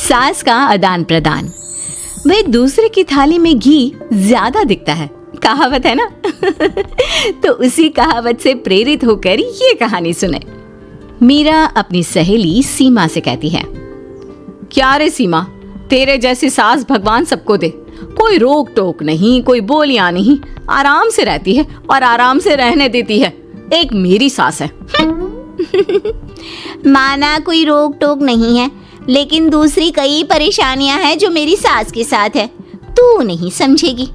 सास का आदान प्रदान। वह दूसरे की थाली में घी ज्यादा दिखता है, कहावत है ना। तो उसी कहावत से प्रेरित होकर ये कहानी सुने। मीरा अपनी सहेली सीमा से कहती है, क्या रे सीमा, तेरे जैसी सास भगवान सबको दे। कोई रोक टोक नहीं, कोई बोलियां नहीं, आराम से रहती है और आराम से रहने देती है। एक मेरी सास है। माना कोई रोक टोक नहीं है, लेकिन दूसरी कई परेशानियां हैं जो मेरी सास के साथ है, तू नहीं समझेगी।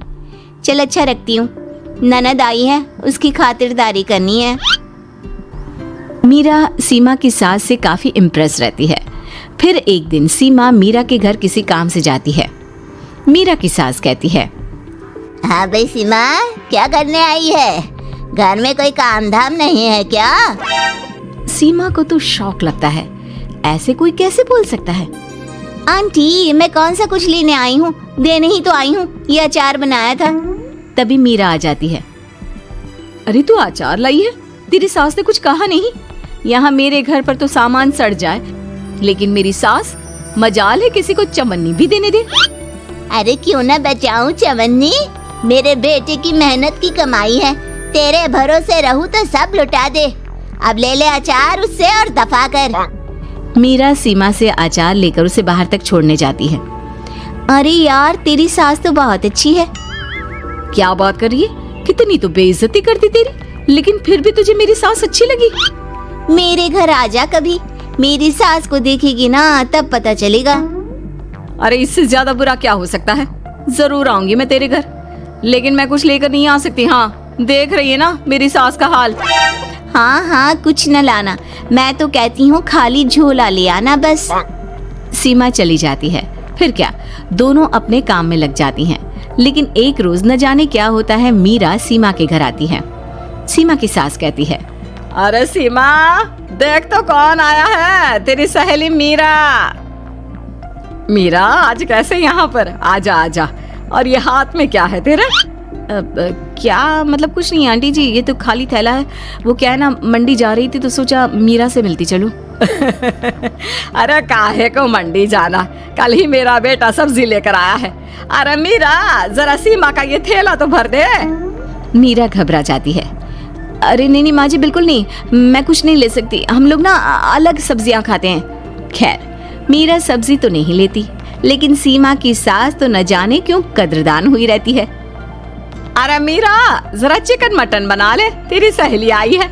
चल अच्छा रखती हूँ, ननद आई है, उसकी खातिरदारी करनी है। मीरा सीमा की सास से काफी इम्प्रेस रहती है। फिर एक दिन सीमा मीरा के घर किसी काम से जाती है। मीरा की सास कहती है, हाँ भाई सीमा, क्या करने आई है? घर में कोई काम धाम नहीं है क्या? सीमा को तो शौक लगता है, ऐसे कोई कैसे बोल सकता है। आंटी, मैं कौन सा कुछ लेने आई हूँ, देने ही तो आई हूँ। ये अचार बनाया था। तभी मीरा आ जाती है। अरे तू अचार लाई है? तेरी सास ने कुछ कहा नहीं? यहाँ मेरे घर पर तो सामान सड़ जाए, लेकिन मेरी सास मजाल है किसी को चवन्नी भी देने दे। अरे क्यों ना बचाऊं चवन्नी, मेरे बेटे की मेहनत की कमाई है। तेरे भरोसे रहूं तो सब लुटा दे। अब ले ले अचार उससे और दफा कर। मीरा सीमा से अचार लेकर उसे बाहर तक छोड़ने जाती है। अरे यार, तेरी सास तो बहुत अच्छी है। क्या बात कर रही है? कितनी तो बेइज्जती करती तेरी, लेकिन फिर भी तुझे मेरी सास अच्छी लगी। मेरे घर आजा कभी, मेरी सास को देखेगी ना तब पता चलेगा। अरे इससे ज्यादा बुरा क्या हो सकता है। जरूर आऊंगी मैं तेरे घर, लेकिन मैं कुछ लेकर नहीं आ सकती। हाँ, देख रही है ना मेरी सास का हाल। हाँ हाँ, कुछ न लाना, मैं तो कहती हूँ खाली झोला ले आना बस। सीमा चली जाती है। फिर क्या, दोनों अपने काम में लग जाती हैं। लेकिन एक रोज न जाने क्या होता है, मीरा सीमा के घर आती है। सीमा की सास कहती है, अरे सीमा, देख तो कौन आया है, तेरी सहेली मीरा। मीरा, आज कैसे यहाँ पर? आजा आजा। और ये हाथ में क्या है तेरे? क्या मतलब? कुछ नहीं आंटी जी, ये तो खाली थैला है। वो क्या है ना, मंडी जा रही थी तो सोचा मीरा से मिलती चलूं। अरे काहे को मंडी जाना, कल ही मेरा बेटा सब्जी लेकर आया है। अरे मीरा, जरा सीमा का ये थैला तो भर दे। मीरा घबरा जाती है। अरे नहीं नहीं माँ जी, बिल्कुल नहीं, मैं कुछ नहीं ले सकती। हम लोग ना अलग सब्जियां खाते हैं। खैर, मीरा सब्जी तो नहीं लेती, लेकिन सीमा की सास तो न जाने क्यों कद्रदान हुई रहती है। अरे मीरा, जरा चिकन मटन बना ले, तेरी सहेली आई है।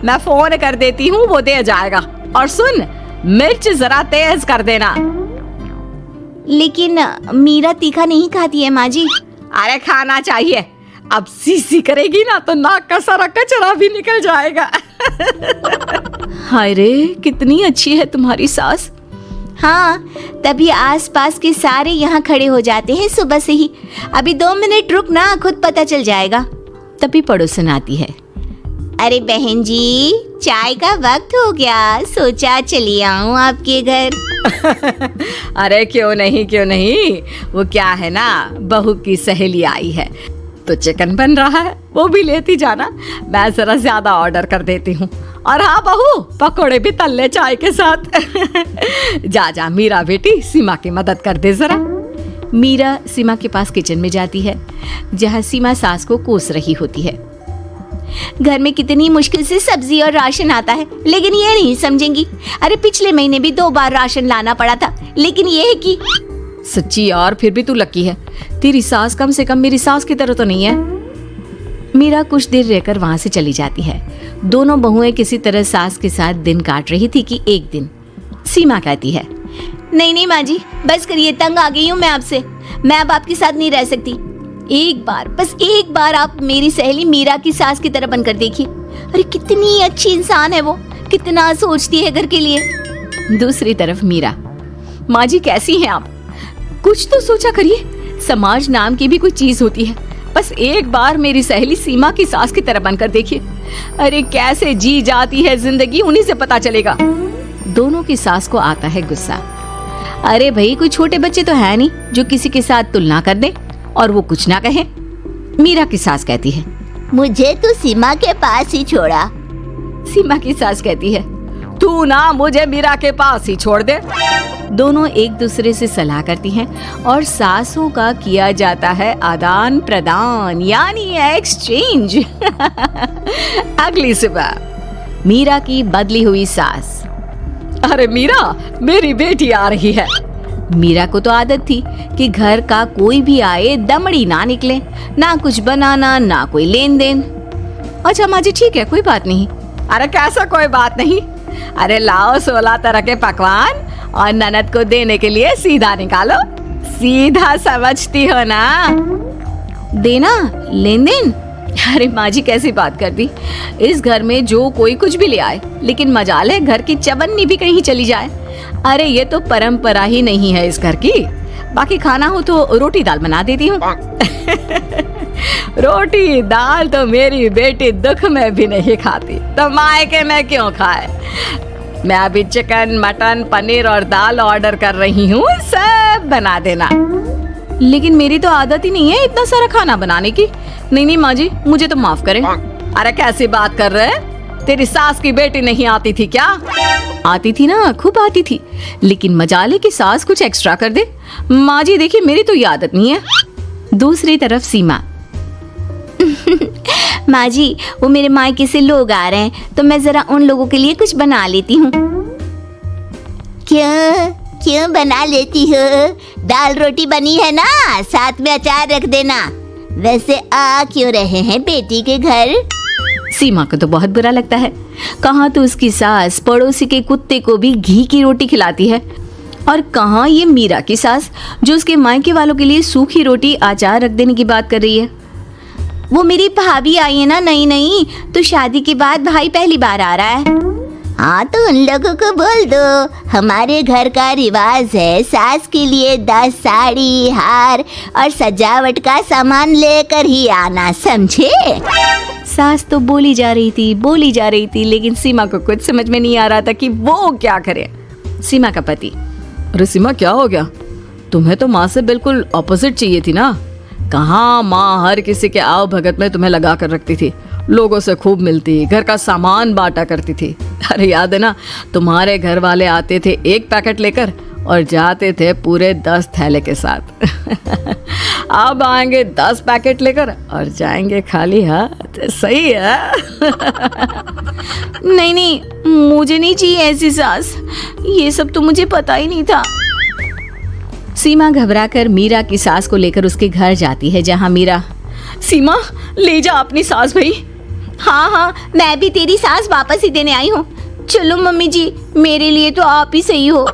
मैं फोन कर देती हूँ, वो दे जाएगा। और सुन, मिर्च जरा तेज कर देना। लेकिन मीरा तीखा नहीं खाती है माँ जी। अरे खाना चाहिए। अब सीसी करेगी ना तो नाक का सारा कचरा भी निकल जाएगा। हाय रे, कितनी अच्छी है तुम्हारी सास। हाँ, तभी आसपास के सारे यहाँ खड़े हो जाते हैं सुबह से ही। अभी 2 मिनट रुक ना, खुद पता चल जाएगा। तभी पड़ोसन आती है। अरे बहन जी, चाय का वक्त हो गया, सोचा चली आऊं आपके घर। अरे क्यों नहीं क्यों नहीं, वो क्या है ना, बहू की सहेली आई है तो चिकन बन रहा है, वो भी लेती जाना। मैं जरा ज्यादा ऑर्डर कर देती हूँ। और हाँ बहू, पकोड़े भी तल ले चाय के साथ। जा जा मीरा बेटी, सीमा की मदद कर दे जरा। मीरा सीमा के पास किचन में जाती है, जहाँ सीमा सास को कोस रही होती है। घर में कितनी मुश्किल से सब्जी और राशन आता है, लेकिन ये नहीं समझेंगी। अरे पिछले महीने भी 2 बार राशन लाना पड़ा था, लेकिन ये है कि सच्ची यार, फिर भी तू लकी है। तेरी सास कम से कम मेरी सास की तरह तो नहीं है। मीरा कुछ देर रहकर वहां से चली जाती है। दोनों बहुएं किसी तरह सास के साथ दिन काट रही थी कि एक दिन सीमा कहती है, नहीं नहीं माँ जी, बस करिए, तंग आ गई हूँ मैं आपसे। मैं अब आपके साथ नहीं रह सकती। एक बार, बस एक बार आप मेरी सहेली मीरा की सास की तरह बनकर देखिए। अरे कितनी अच्छी इंसान है वो, कितना सोचती है घर के लिए। दूसरी तरफ मीरा, माँ जी कैसी हैं आप? कुछ तो सोचा करिए, समाज नाम की भी कोई चीज होती है। बस एक बार मेरी सहेली सीमा की सास की तरह बनकर देखिए। अरे कैसे जी जाती है जिंदगी, उन्हीं से पता चलेगा। दोनों की सास को आता है गुस्सा। अरे भाई, कोई छोटे बच्चे तो है नहीं जो किसी के साथ तुलना कर दे और वो कुछ ना कहे। मीरा की सास कहती है, मुझे तो सीमा के पास ही छोड़ा। सीमा की सास कहती है, तू ना मुझे मीरा के पास ही छोड़ दे। दोनों एक दूसरे से सलाह करती हैं और सासों का किया जाता है आदान प्रदान यानी एक्सचेंज। अगली सुबह मीरा की बदली हुई सास। अरे मीरा, मेरी बेटी आ रही है। मीरा को तो आदत थी कि घर का कोई भी आए दमड़ी ना निकले, ना कुछ बनाना ना कोई लेन देन। अच्छा माँ जी ठीक है, कोई बात नहीं। अरे कैसा कोई बात नहीं, अरे लाओ 16 तरह के पकवान और ननद को देने के लिए सीधा निकालो। सीधा समझती हो ना? देना लेन देन? अरे माँ जी कैसी बात कर दी, इस घर में जो कोई कुछ भी ले आए, लेकिन मजाल है घर की चवन्नी भी कहीं चली जाए। अरे ये तो परंपरा ही नहीं है इस घर की। बाकी खाना हो तो रोटी दाल बना देती हूँ। रोटी दाल तो मेरी बेटी दुख में भी नहीं खाती, तो मायके में क्यों खाए। मैं अभी चिकन मटन पनीर और दाल ऑर्डर कर रही हूँ, सब बना देना। लेकिन मेरी तो आदत ही नहीं है इतना सारा खाना बनाने की। नहीं नहीं माँ जी, मुझे तो माफ करें। अरे कैसी बात कर रहे हैं, तेरी सास की बेटी नहीं आती थी क्या? आती थी ना, खूब आती थी, लेकिन मजाले की सास कुछ एक्स्ट्रा कर दे। माँ जी देखिए, मेरी तो ये आदत नहीं है। दूसरी तरफ सीमा। माँ जी, वो मेरे मायके से लोग आ रहे हैं, तो मैं जरा उन लोगों के लिए कुछ बना लेती हूँ। क्यों क्यों बना लेती हो? दाल रोटी बनी है ना, साथ में अचार रख देना। वैसे आ क्यों रहे हैं बेटी के घर? सीमा को तो बहुत बुरा लगता है। कहाँ तो उसकी सास पड़ोसी के कुत्ते को भी घी की रोटी खिलाती है, और कहाँ ये मीरा की सास जो उसके मायके वालों के लिए सूखी रोटी अचार रख देने की बात कर रही है। वो मेरी भाभी आई है ना, नई, तो शादी के बाद भाई पहली बार आ रहा है। हाँ तो उन लोगों को बोल दो, हमारे घर का रिवाज है सास के लिए 10 साड़ी हार और सजावट का सामान लेकर ही आना, समझे? सास तो बोली जा रही थी, लेकिन सीमा को कुछ समझ में नहीं आ रहा था कि वो क्या करे। सीमा का पति। अरे सीमा क्या हो गया, तुम्हें तो माँ से बिल्कुल ऑपोजिट चाहिए थी ना। कहाँ माँ हर किसी के आओ भगत में तुम्हें लगा कर रखती थी, लोगों से खूब मिलती, घर का सामान बांटा करती थी। अरे याद है ना, तुम्हारे घर वाले आते थे 1 पैकेट लेकर और जाते थे पूरे 10 थैले के साथ। अब आएंगे 10 पैकेट लेकर और जाएंगे खाली हाथ। सही है। नहीं, मुझे नहीं चाहिए ऐसी सास, ये सब तो मुझे पता ही नहीं था। सीमा घबराकर मीरा की सास को लेकर उसके घर जाती है, जहाँ मीरा। सीमा ले जा अपनी सास भाई। हाँ, मैं भी तेरी सास वापस ही देने आई हूँ। चलो मम्मी जी, मेरे लिए तो आप ही सही हो।